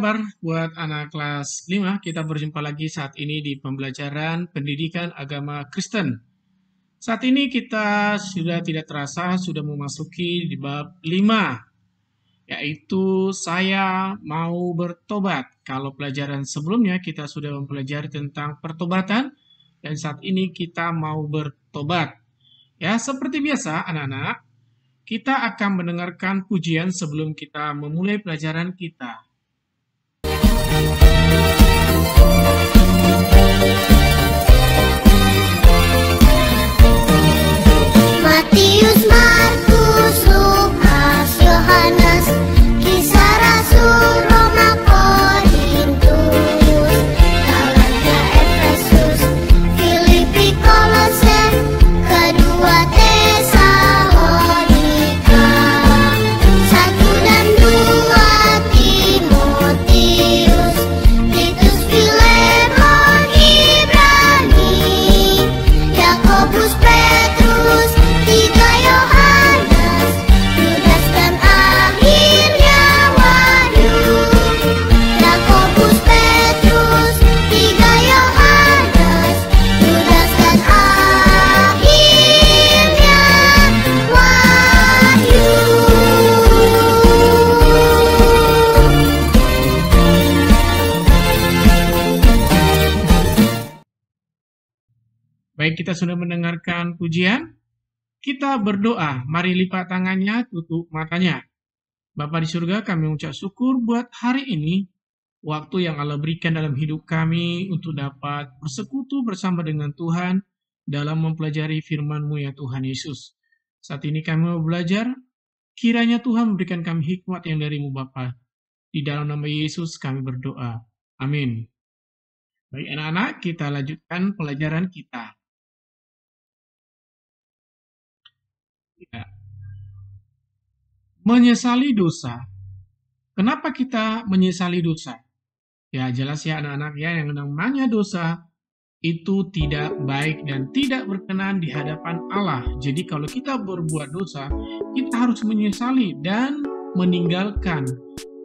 kabar buat anak kelas 5? Kita berjumpa lagi saat ini di pembelajaran pendidikan agama Kristen. Saat ini kita sudah tidak terasa sudah memasuki di bab 5, yaitu saya mau bertobat. Kalau pelajaran sebelumnya kita sudah mempelajari tentang pertobatan, dan saat ini kita mau bertobat. Ya, seperti biasa anak-anak, kita akan mendengarkan pujian sebelum kita memulai pelajaran kita. Matius, Markus, Lukas, Yohanes, Kisah Rasul, Roma, Korintus, Galatia, Efesus, Filipi, Kolose, kedua Tesalonika, 1 dan 2 Timotius, Titus, Filemon, Ibrani, Yakobus, Petrus, 3 Yohanes, Yudas dan akhirnya Wahyu. Yakobus, Petrus, 3 Yohanes, Yudas dan akhirnya Wahyu. Baik, kita sudah mendengarkan pujian. Kita berdoa, mari lipat tangannya, tutup matanya. Bapa di surga, kami mengucap syukur buat hari ini, waktu yang Allah berikan dalam hidup kami untuk dapat bersekutu bersama dengan Tuhan dalam mempelajari firman-Mu ya Tuhan Yesus. Saat ini kami mau belajar, kiranya Tuhan memberikan kami hikmat yang dari-Mu Bapa. Di dalam nama Yesus kami berdoa. Amin. Baik anak-anak, kita lanjutkan pelajaran kita. Ya. Menyesali dosa. Kenapa kita menyesali dosa? Ya jelas ya anak-anak ya, yang namanya dosa itu tidak baik dan tidak berkenan di hadapan Allah. Jadi kalau kita berbuat dosa, kita harus menyesali dan meninggalkan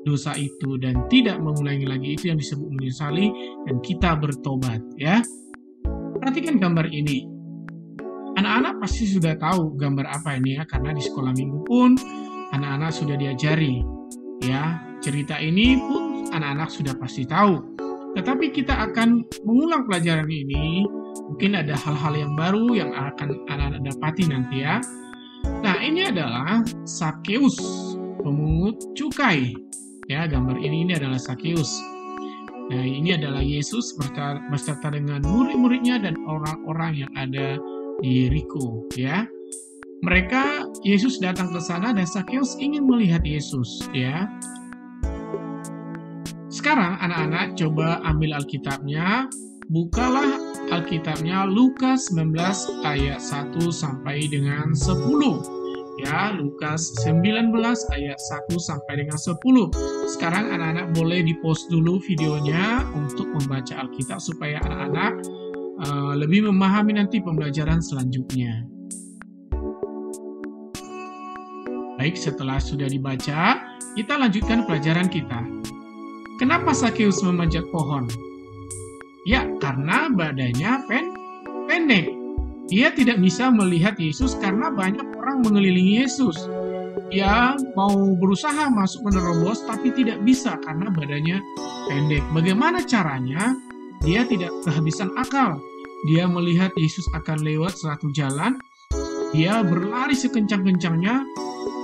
dosa itu dan tidak mengulangi lagi. Itu yang disebut menyesali dan kita bertobat ya. Perhatikan gambar ini. Anak-anak pasti sudah tahu gambar apa ini ya, karena di sekolah minggu pun anak-anak sudah diajari ya. Cerita ini pun anak-anak sudah pasti tahu. Tetapi kita akan mengulang pelajaran ini. Mungkin ada hal-hal yang baru yang akan anak-anak dapati nanti ya. Nah, ini adalah Sakeus, pemungut cukai. Ya, gambar ini adalah Sakeus. Nah, ini adalah Yesus beserta dengan murid-muridnya dan orang-orang yang ada di Yeriko ya. Mereka, Yesus datang ke sana dan Sakeus ingin melihat Yesus ya. Sekarang anak-anak coba ambil Alkitabnya, bukalah Alkitabnya Lukas 19 ayat 1 sampai dengan 10 ya. Lukas 19 ayat 1 sampai dengan 10. Sekarang anak-anak boleh di-pause dulu videonya untuk membaca Alkitab supaya anak-anak lebih memahami nanti pembelajaran selanjutnya. Baik, setelah sudah dibaca, kita lanjutkan pelajaran kita. Kenapa Sakeus memanjat pohon? Ya, karena badannya pendek. Dia tidak bisa melihat Yesus karena banyak orang mengelilingi Yesus. Dia mau berusaha masuk menerobos tapi tidak bisa karena badannya pendek. Bagaimana caranya? Dia tidak kehabisan akal. Dia melihat Yesus akan lewat suatu jalan. Dia berlari sekencang-kencangnya,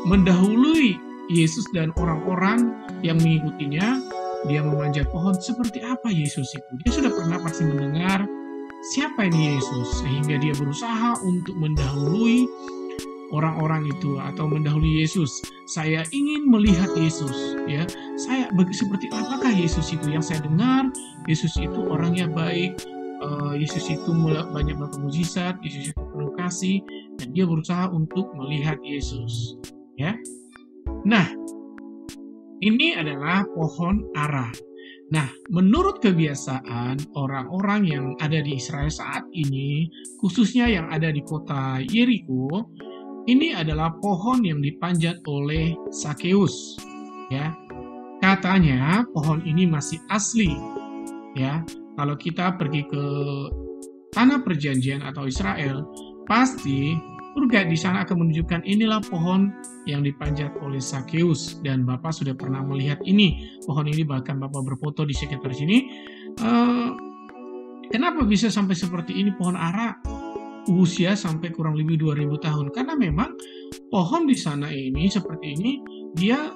mendahului Yesus dan orang-orang yang mengikutinya. Dia memanjat pohon. Seperti apa Yesus itu? Dia sudah pernah pasti mendengar siapa ini Yesus, sehingga dia berusaha untuk mendahului orang-orang itu atau mendahului Yesus. Saya ingin melihat Yesus ya. Seperti apakah Yesus itu yang saya dengar? Yesus itu orangnya baik, Yesus itu banyak melakukan mukjizat, Yesus itu penuh kasih, dan dia berusaha untuk melihat Yesus ya. Nah, ini adalah pohon ara. Nah, menurut kebiasaan orang-orang yang ada di Israel saat ini, khususnya yang ada di kota Yeriko, ini adalah pohon yang dipanjat oleh Sakeus ya. Katanya pohon ini masih asli. Ya, kalau kita pergi ke tanah perjanjian atau Israel, pasti tour guide di sana akan menunjukkan inilah pohon yang dipanjat oleh Sakeus, dan Bapak sudah pernah melihat ini pohon ini, bahkan Bapak berfoto di sekitar sini. Kenapa bisa sampai seperti ini pohon ara? Usia sampai kurang lebih 2000 tahun. Karena memang pohon di sana ini seperti ini, dia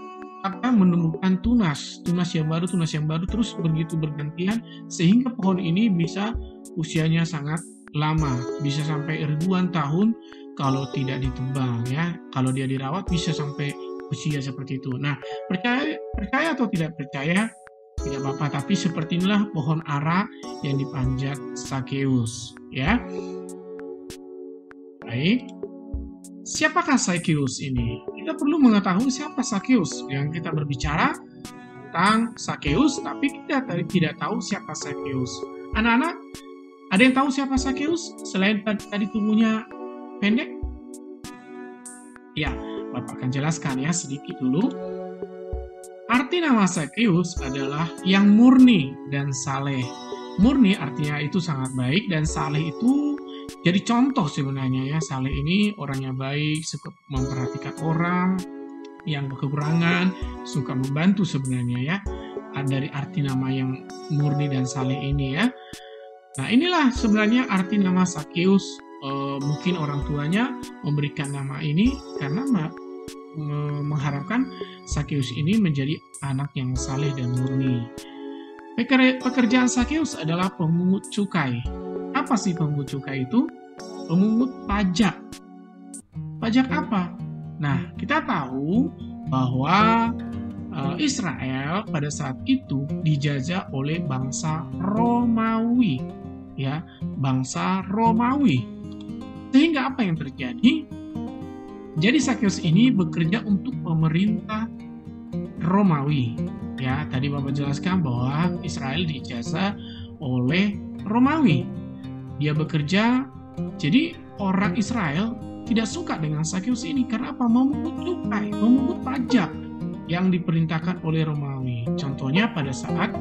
akan menemukan tunas yang baru, terus begitu bergantian, sehingga pohon ini bisa usianya sangat lama, bisa sampai ribuan tahun kalau tidak ditebang ya. Kalau dia dirawat bisa sampai usia seperti itu. Nah, percaya atau tidak percaya tidak apa-apa, tapi seperti inilah pohon ara yang dipanjat Sakeus ya. Baik, siapakah Sakeus ini? Kita perlu mengetahui siapa Sakeus. Yang kita berbicara tentang Sakeus, tapi kita tidak tahu siapa Sakeus. Anak-anak, ada yang tahu siapa Sakeus selain tadi tubuhnya pendek? Ya, Bapak akan jelaskan ya sedikit dulu. Arti nama Sakeus adalah yang murni dan saleh. Murni artinya itu sangat baik, dan saleh itu jadi contoh sebenarnya ya. Saleh ini orangnya baik, suka memperhatikan orang yang kekurangan, suka membantu sebenarnya ya. Dari arti nama yang murni dan saleh ini ya. Nah, inilah sebenarnya arti nama Sakeus. Mungkin orang tuanya memberikan nama ini karena mengharapkan Sakeus ini menjadi anak yang saleh dan murni. Pekerjaan Sakeus adalah pemungut cukai. Apa sih pemungut cukai itu? Pemungut pajak. Pajak apa? Nah, kita tahu bahwa Israel pada saat itu dijajah oleh bangsa Romawi, ya, bangsa Romawi. Sehingga apa yang terjadi? Jadi Sakeus ini bekerja untuk pemerintah Romawi. Ya, tadi Bapak jelaskan bahwa Israel dijajah oleh Romawi. Dia bekerja, jadi orang Israel tidak suka dengan Sakeus ini karena apa? Memungut cukai, memungut pajak yang diperintahkan oleh Romawi. Contohnya pada saat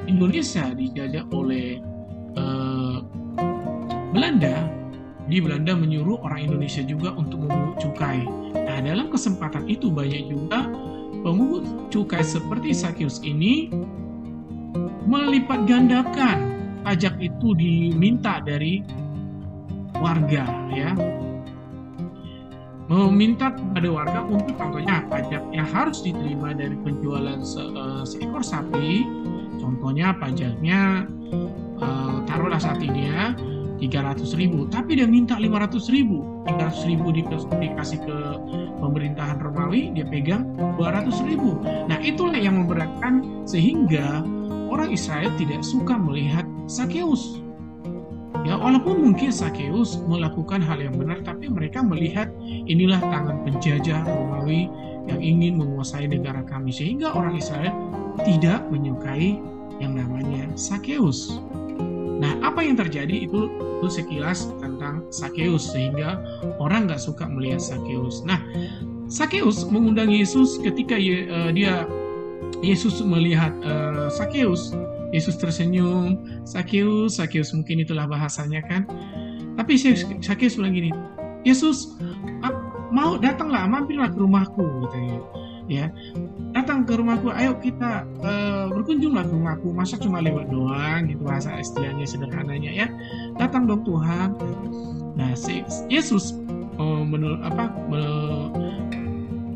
Indonesia dijajah oleh Belanda, di Belanda menyuruh orang Indonesia juga untuk memungut cukai. Nah, dalam kesempatan itu banyak juga pemungut cukai seperti Sakeus ini melipat gandakan pajak itu diminta dari warga ya. Meminta kepada warga untuk contohnya pajak yang harus diterima dari penjualan seekor sapi. Contohnya pajaknya taruhlah saat ini ya 300.000, tapi dia minta 500.000. 300.000 dikasih ke pemerintahan Romawi, dia pegang 200.000. Nah, itulah yang memberatkan sehingga orang Israel tidak suka melihat Sakeus. Ya, walaupun mungkin Sakeus melakukan hal yang benar, tapi mereka melihat inilah tangan penjajah Romawi yang ingin menguasai negara kami, sehingga orang Israel tidak menyukai yang namanya Sakeus. Nah, apa yang terjadi itu sekilas tentang Sakeus, sehingga orang nggak suka melihat Sakeus. Nah, Sakeus mengundang Yesus ketika Yesus melihat Sakeus. Yesus tersenyum, Sakeus, mungkin itulah bahasanya kan. Tapi Sakeus bilang gini, Yesus, mau datanglah, mampirlah ke rumahku, gitu ya. Datang ke rumahku, ayo kita berkunjunglah ke rumahku, masa cuma lewat doang, gitu bahasa istilahnya sederhananya ya. Datang dong Tuhan. Nah, Yesus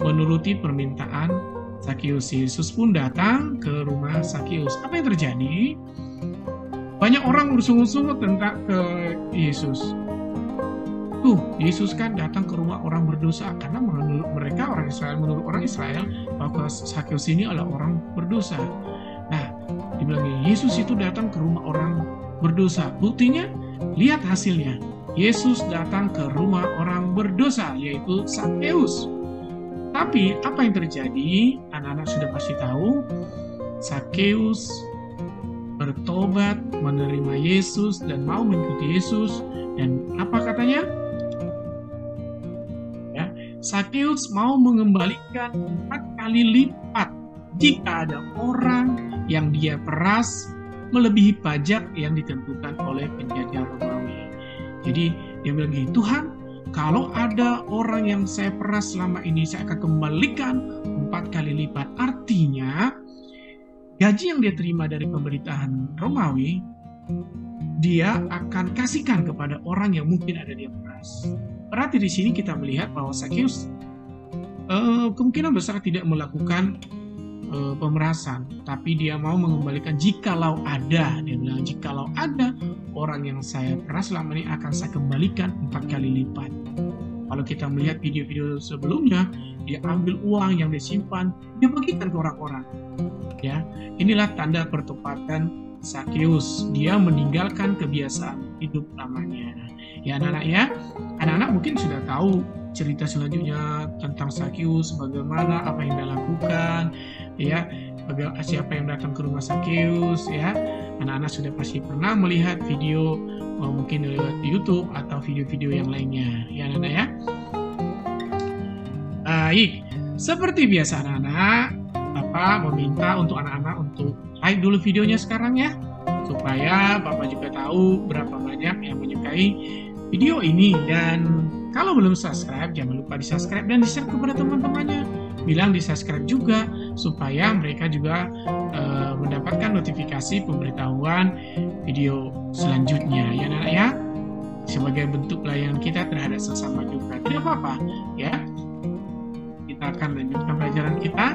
menuruti permintaan Sakeus. Yesus pun datang ke rumah Sakeus. Apa yang terjadi? Banyak orang bersungut-sungut tentang ke Yesus. Yesus kan datang ke rumah orang berdosa, karena menurut orang Israel bahwa Sakeus ini adalah orang berdosa. Nah, dibilang Yesus itu datang ke rumah orang berdosa. Buktinya, lihat hasilnya. Yesus datang ke rumah orang berdosa, yaitu Sakeus. Tapi apa yang terjadi? Anak-anak sudah pasti tahu. Sakeus bertobat, menerima Yesus dan mau mengikuti Yesus. Dan apa katanya? Sakeus mau mengembalikan 4 kali lipat jika ada orang yang dia peras melebihi pajak yang ditentukan oleh penjajah Romawi. Jadi dia bilang gini, Tuhan, kalau ada orang yang saya peras selama ini, saya akan kembalikan 4 kali lipat. Artinya, gaji yang dia terima dari pemerintahan Romawi, dia akan kasihkan kepada orang yang mungkin ada dia peras. Berarti di sini kita melihat bahwa Sakeus kemungkinan besar tidak melakukan pemerasan, tapi dia mau mengembalikan jikalau ada. Dia bilang, jikalau ada orang yang saya peras selama ini akan saya kembalikan 4 kali lipat. Kalau kita melihat video-video sebelumnya, dia ambil uang yang disimpan, dia bagikan ke orang-orang. Ya, inilah tanda pertobatan Sakeus. Dia meninggalkan kebiasaan hidup lamanya. Ya anak-anak ya, anak-anak mungkin sudah tahu cerita selanjutnya tentang Sakeus, bagaimana apa yang dia lakukan, ya, siapa yang datang ke rumah Sakeus, ya. Anak-anak sudah pasti pernah melihat video mungkin lewat YouTube atau video-video yang lainnya, ya anak-anak ya. Baik, seperti biasa anak-anak, Bapak meminta untuk anak-anak untuk like dulu videonya sekarang ya, supaya Bapak juga tahu berapa banyak yang menyukai video ini. Dan kalau belum subscribe, jangan lupa di subscribe dan di share kepada teman-temannya. Bilang di subscribe juga supaya mereka juga mendapatkan notifikasi pemberitahuan video selanjutnya, ya anak ya, sebagai bentuk pelayanan kita terhadap sesama juga. Tidak apa-apa ya, kita akan lanjutkan pelajaran kita.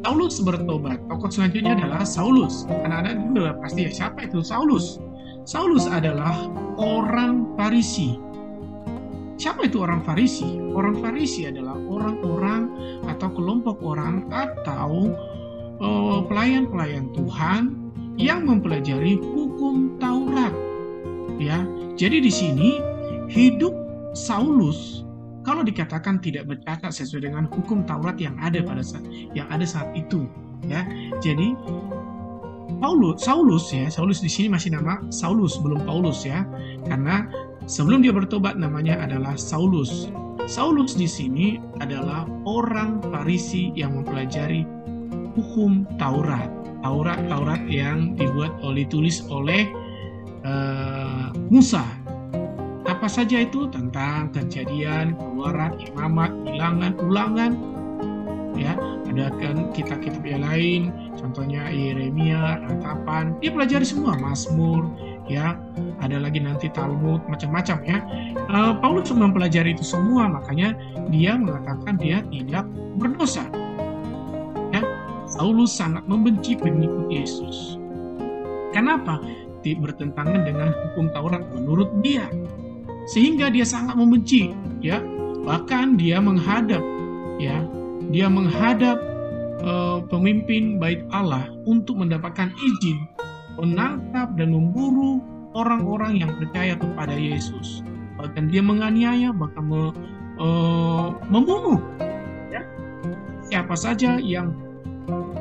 Saulus bertobat. Tokoh selanjutnya adalah Saulus. Anak-anak juga pasti ya, siapa itu Saulus? Saulus adalah orang Farisi. Siapa itu orang Farisi? Orang Farisi adalah orang-orang atau kelompok orang atau pelayan-pelayan Tuhan yang mempelajari hukum Taurat. Ya, jadi di sini hidup Saulus kalau dikatakan tidak bercatat sesuai dengan hukum Taurat yang ada saat itu, ya. Jadi Saulus di sini masih nama Saulus, belum Paulus ya. Karena sebelum dia bertobat namanya adalah Saulus. Saulus di sini adalah orang Farisi yang mempelajari hukum Taurat. Taurat yang ditulis oleh Musa. Apa saja itu? Tentang Kejadian, Keluaran, Imamat, Bilangan, Ulangan. Ya, ada kan kitab-kitab yang lain, contohnya Yeremia, Ratapan. Dia pelajari semua, Mazmur, ya. Ada lagi nanti Talmud, macam-macam ya. Paulus mempelajari itu semua, makanya dia mengatakan dia tidak berdosa. Ya, Saulus sangat membenci pengikut Yesus. Kenapa? Bertentangan dengan hukum Taurat menurut dia. Sehingga dia sangat membenci, ya. Bahkan dia menghadap pemimpin Bait Allah untuk mendapatkan izin menangkap dan memburu orang-orang yang percaya kepada Yesus. Bahkan dia menganiaya, bahkan membunuh, ya, siapa saja yang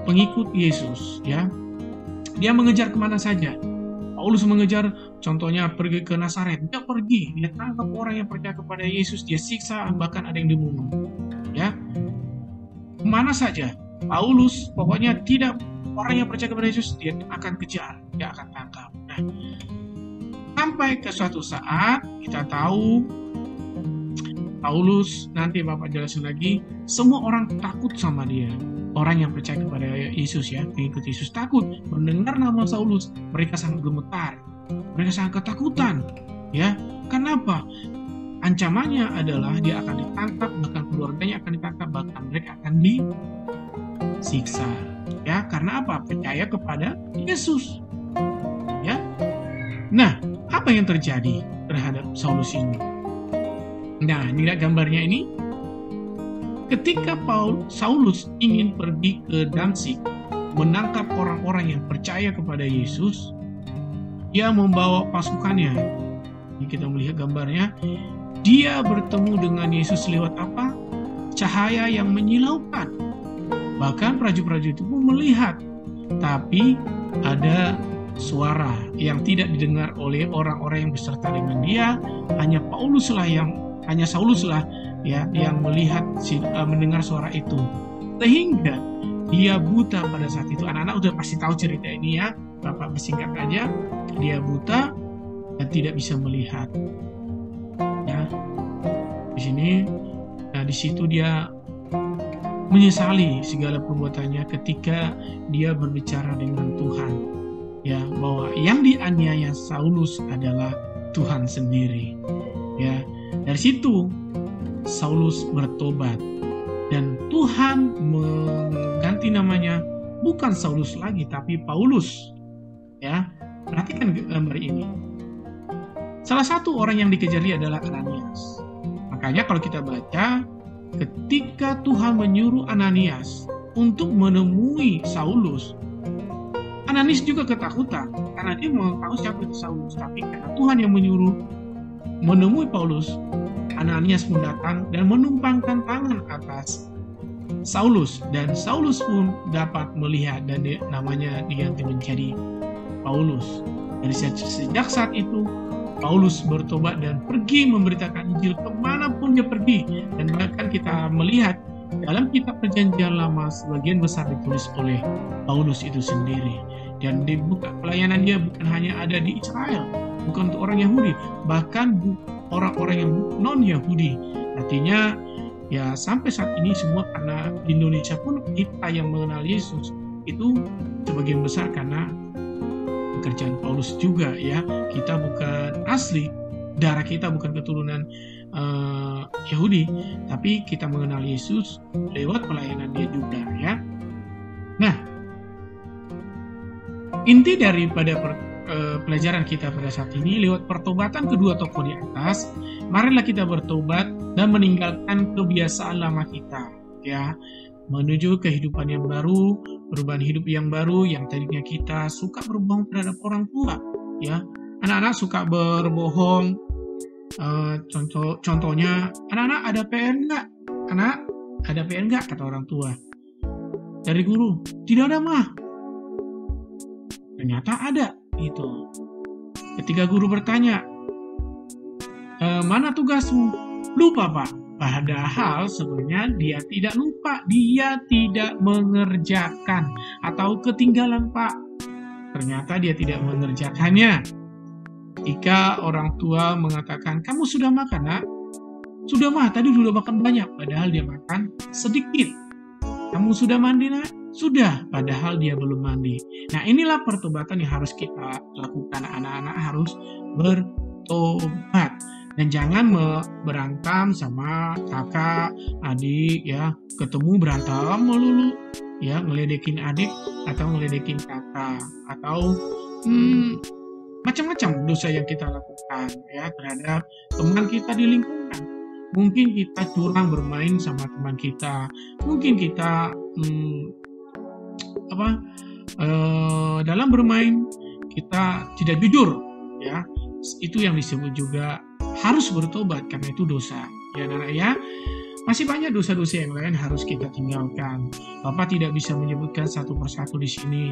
pengikut Yesus, ya. Dia mengejar kemana saja. Paulus mengejar, contohnya pergi ke Nazaret, dia tangkap orang yang percaya kepada Yesus, dia siksa, bahkan ada yang dibunuh, ya. Kemana saja Paulus, pokoknya tidak, orang yang percaya kepada Yesus dia akan kejar, dia akan tangkap. Nah, sampai ke suatu saat kita tahu Paulus, nanti Bapak jelasin lagi, semua orang takut sama dia. Orang yang percaya kepada Yesus, ya, pengikut Yesus takut mendengar nama Saulus. Mereka sangat gemetar, mereka sangat ketakutan, ya. Kenapa? Ancamannya adalah dia akan ditangkap, bahkan keluarganya akan ditangkap, bahkan mereka akan disiksa, ya. Karena apa? Percaya kepada Yesus, ya. Nah, apa yang terjadi terhadap Saulus ini? Nah, lihat gambarnya ini. Ketika Saulus ingin pergi ke Damsyik menangkap orang-orang yang percaya kepada Yesus, dia membawa pasukannya. Ini kita melihat gambarnya. Dia bertemu dengan Yesus lewat apa? Cahaya yang menyilaukan. Bahkan prajurit-prajurit itu pun melihat, tapi ada suara yang tidak didengar oleh orang-orang yang beserta dengan dia. Hanya Saulus lah ya, yang melihat, mendengar suara itu. sehingga dia buta pada saat itu. Anak-anak udah pasti tahu cerita ini ya, Bapak bersingkat aja. Dia buta dan tidak bisa melihat. Ya, di sini, nah di situ dia menyesali segala perbuatannya ketika dia berbicara dengan Tuhan, ya, bahwa yang dianiaya Saulus adalah Tuhan sendiri. Ya, dari situ Saulus bertobat dan Tuhan mengganti namanya, bukan Saulus lagi tapi Paulus. Ya, perhatikan gambar ini. Salah satu orang yang dikejar dia adalah Ananias. Makanya kalau kita baca, ketika Tuhan menyuruh Ananias untuk menemui Saulus, Ananias juga ketakutan karena dia mau tahu siapa itu Saulus. Tapi karena Tuhan yang menyuruh menemui Paulus, Ananias pun datang dan menumpangkan tangan atas Saulus, dan Saulus pun dapat melihat dan namanya diganti menjadi Paulus. Dari sejak saat itu Paulus bertobat dan pergi memberitakan Injil kemanapun dia pergi. Dan bahkan kita melihat dalam kitab Perjanjian Lama sebagian besar ditulis oleh Paulus itu sendiri. Dan pelayanan dia bukan hanya ada di Israel, bukan untuk orang Yahudi, bahkan orang-orang yang non-Yahudi. Artinya ya sampai saat ini semua, karena di Indonesia pun kita yang mengenal Yesus itu sebagian besar karena pekerjaan Paulus juga ya. Kita bukan asli, darah kita bukan keturunan Yahudi, tapi kita mengenal Yesus lewat pelayanan dia juga ya. Nah, inti daripada pelajaran kita pada saat ini, lewat pertobatan kedua tokoh di atas, marilah kita bertobat dan meninggalkan kebiasaan lama kita, ya, menuju kehidupan yang baru, perubahan hidup yang baru. Yang tadinya kita suka berbohong terhadap orang tua, ya, anak-anak suka berbohong. Contohnya, anak-anak ada PR nggak? Anak ada PR nggak? Kata orang tua. Dari guru, tidak ada mah. Ternyata ada, itu. Ketika guru bertanya, mana tugasmu? Lupa, Pak. Padahal sebenarnya dia tidak lupa, dia tidak mengerjakan atau ketinggalan, Pak. Ternyata dia tidak mengerjakannya. Jika orang tua mengatakan, kamu sudah makan, Nak? Sudah mah, tadi sudah makan banyak, padahal dia makan sedikit. Kamu sudah mandi, Nak? Sudah, padahal dia belum mandi. Nah, inilah pertobatan yang harus kita lakukan. Anak-anak harus bertobat. Dan jangan berantem sama kakak, adik, ya. Ketemu berantem melulu, ya, ngeledekin adik atau ngeledekin kakak. Atau macam-macam dosa yang kita lakukan, ya, terhadap teman kita di lingkungan. Mungkin kita curang bermain sama teman kita. Mungkin kita dalam bermain kita tidak jujur, ya, itu yang disebut juga harus bertobat karena itu dosa, ya anak-anak ya. Masih banyak dosa-dosa yang lain harus kita tinggalkan. Bapak tidak bisa menyebutkan satu persatu di sini.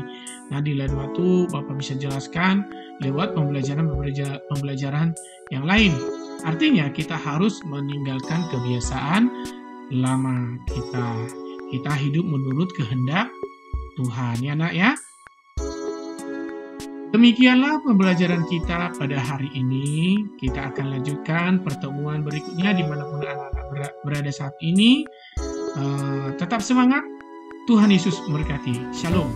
Nah, di lain waktu Bapak bisa jelaskan lewat pembelajaran yang lain. Artinya kita harus meninggalkan kebiasaan lama kita. Kita hidup menurut kehendak Tuhan, ya nak ya. Demikianlah pembelajaran kita pada hari ini. Kita akan lanjutkan pertemuan berikutnya dimanapun anak-anak berada saat ini. Tetap semangat. Tuhan Yesus memberkati. Shalom.